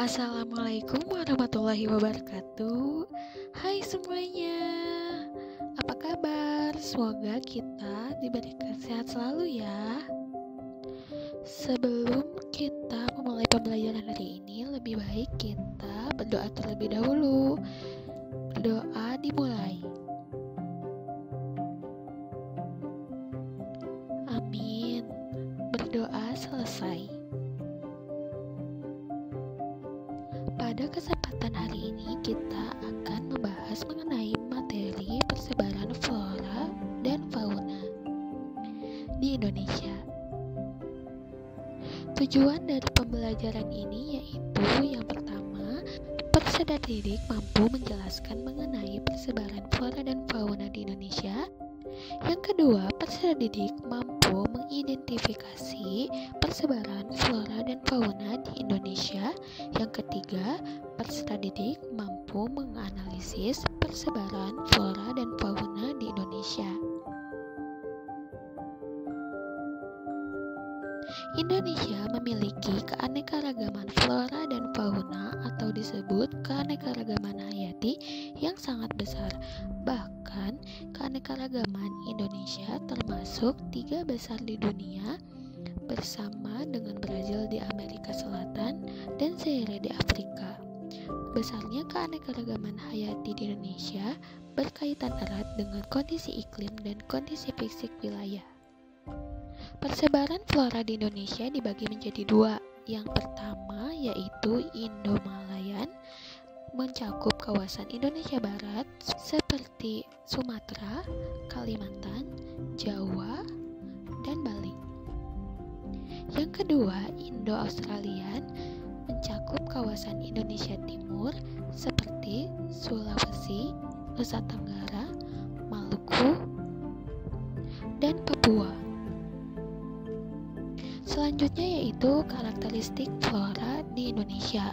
Assalamualaikum warahmatullahi wabarakatuh. Hai semuanya, apa kabar? Semoga kita diberikan sehat selalu ya. Sebelum kita memulai pembelajaran hari ini, lebih baik kita berdoa terlebih dahulu. Berdoa dimulai. Amin. Berdoa selesai. Pada kesempatan hari ini kita akan membahas mengenai materi persebaran flora dan fauna di Indonesia. Tujuan dari pembelajaran ini yaitu yang pertama, peserta didik mampu menjelaskan mengenai persebaran flora dan fauna di Indonesia. Yang kedua, peserta didik mampu mengidentifikasi persebaran flora dan fauna di Indonesia. Yang ketiga, peserta didik mampu menganalisis persebaran flora dan fauna di Indonesia. Indonesia memiliki keanekaragaman flora dan fauna atau disebut keanekaragaman hayati yang sangat besar. Bahkan keanekaragaman Indonesia termasuk 3 besar di dunia bersama dengan Brazil di Amerika Selatan dan Zaire di Afrika. Besarnya keanekaragaman hayati di Indonesia berkaitan erat dengan kondisi iklim dan kondisi fisik wilayah. Persebaran flora di Indonesia dibagi menjadi 2. Yang pertama yaitu Indo-Malayan, mencakup kawasan Indonesia Barat seperti Sumatera, Kalimantan, Jawa, dan Bali. Yang kedua, Indo-Australian, mencakup kawasan Indonesia Timur seperti Sulawesi, Nusa Tenggara, Maluku, dan Papua. Selanjutnya yaitu karakteristik flora di Indonesia.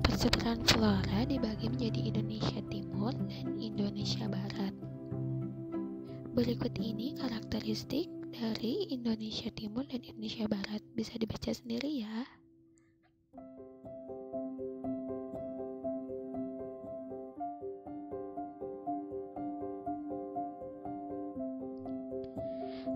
Persebaran flora dibagi menjadi Indonesia Timur dan Indonesia Barat. Berikut ini karakteristik dari Indonesia Timur dan Indonesia Barat, bisa dibaca sendiri ya.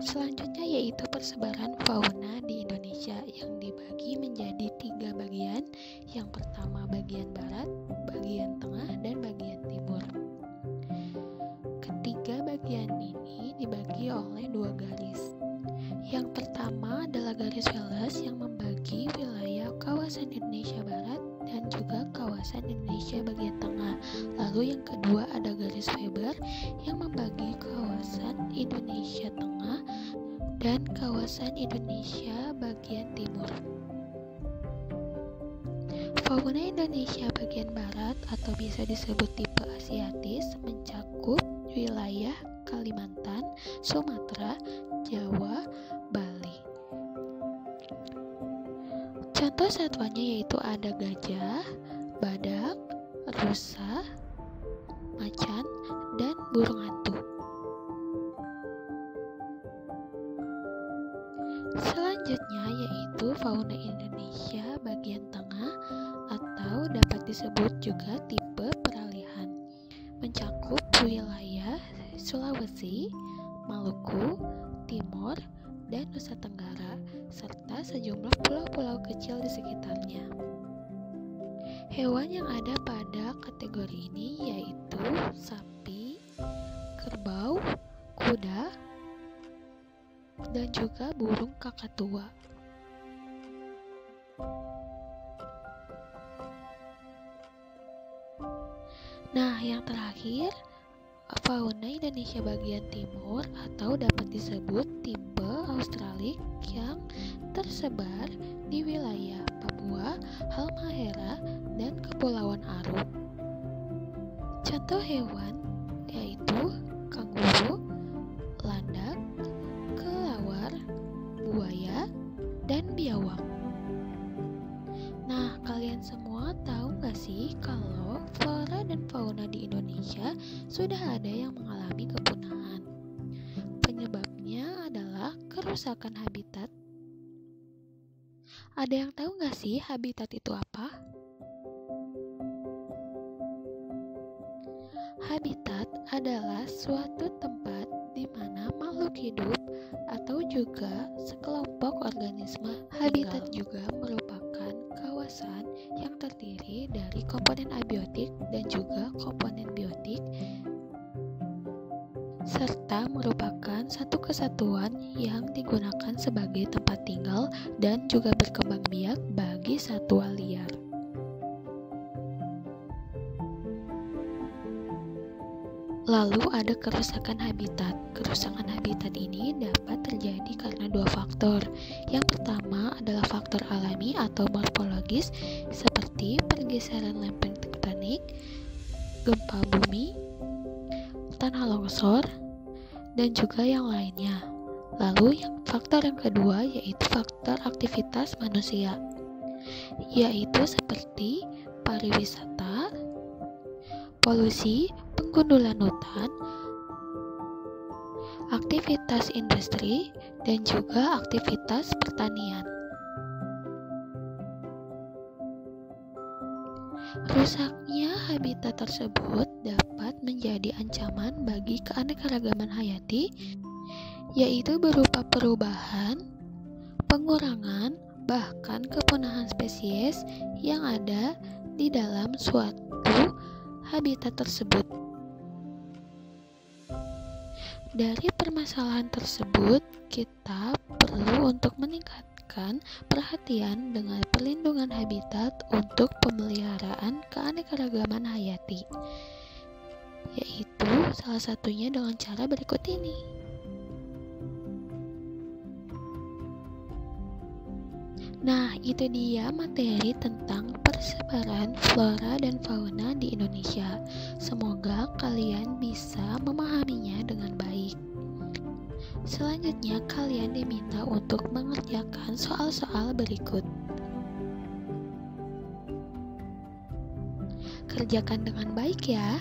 Selanjutnya yaitu persebaran fauna di Indonesia yang dibagi menjadi 3 bagian. Yang pertama bagian barat, bagian tengah, dan bagian timur. Ketiga bagian ini dibagi oleh 2 garis. Yang pertama adalah garis Wallace yang membagi wilayah kawasan Indonesia Barat dan juga kawasan Indonesia bagian tengah. Lalu yang kedua ada garis Weber yang membagi kawasan Indonesia Tengah dan kawasan Indonesia bagian timur. Fauna Indonesia bagian barat atau bisa disebut tipe Asiatis mencakup wilayah Kalimantan, Sumatera, Jawa, Bali. Contoh satwanya yaitu ada gajah, badak, rusa, macan, dan burung hantu. Selanjutnya yaitu fauna Indonesia bagian tengah atau dapat disebut juga tipe peralihan, mencakup wilayah Sulawesi, Maluku, Timor, dan Nusa Tenggara, serta sejumlah pulau-pulau kecil di sekitarnya. Hewan yang ada pada kategori ini yaitu sapi, kerbau, kuda, dan juga burung kakatua. Nah, yang terakhir, fauna Indonesia bagian timur atau dapat disebut tipe Australia yang tersebar di wilayah Papua, Halmahera, dan Kepulauan Aru. Contoh hewan yaitu kanguru, landak, kelawar, buaya, dan biawak. Nah, kalian semua tahu gak sih kalau flora dan fauna di Indonesia sudah ada yang mengalami kepunahan? Penyebabnya adalah kerusakan habitat. Ada yang tahu gak sih habitat itu apa? Habitat adalah suatu tempat di mana makhluk hidup atau juga sekelompok organisme habitat juga merupakan kawasan yang terdiri dari komponen abiotik dan juga komponen biotik serta merupakan satu kesatuan yang digunakan sebagai tempat tinggal dan juga berkembang biak bagi satwa liar. Lalu ada kerusakan habitat. Kerusakan habitat ini dapat terjadi karena dua faktor. Yang pertama adalah faktor alami atau morfologis seperti pergeseran lempeng tektonik, gempa bumi, tanah longsor, dan juga yang lainnya. Lalu faktor yang kedua yaitu faktor aktivitas manusia, yaitu seperti pariwisata, polusi, penggundulan hutan, aktivitas industri, dan juga aktivitas pertanian. Rusaknya habitat tersebut dapat menjadi ancaman bagi keanekaragaman hayati, yaitu berupa perubahan, pengurangan, bahkan kepunahan spesies yang ada di dalam suatu habitat tersebut. Dari permasalahan tersebut, kita perlu untuk meningkatkan perhatian dengan perlindungan habitat untuk pemeliharaan keanekaragaman hayati, yaitu salah satunya dengan cara berikut ini. Nah, itu dia materi tentang persebaran flora dan fauna di Indonesia. Semoga kalian bisa memahaminya dengan baik. Selanjutnya, kalian diminta untuk mengerjakan soal-soal berikut. Kerjakan dengan baik ya.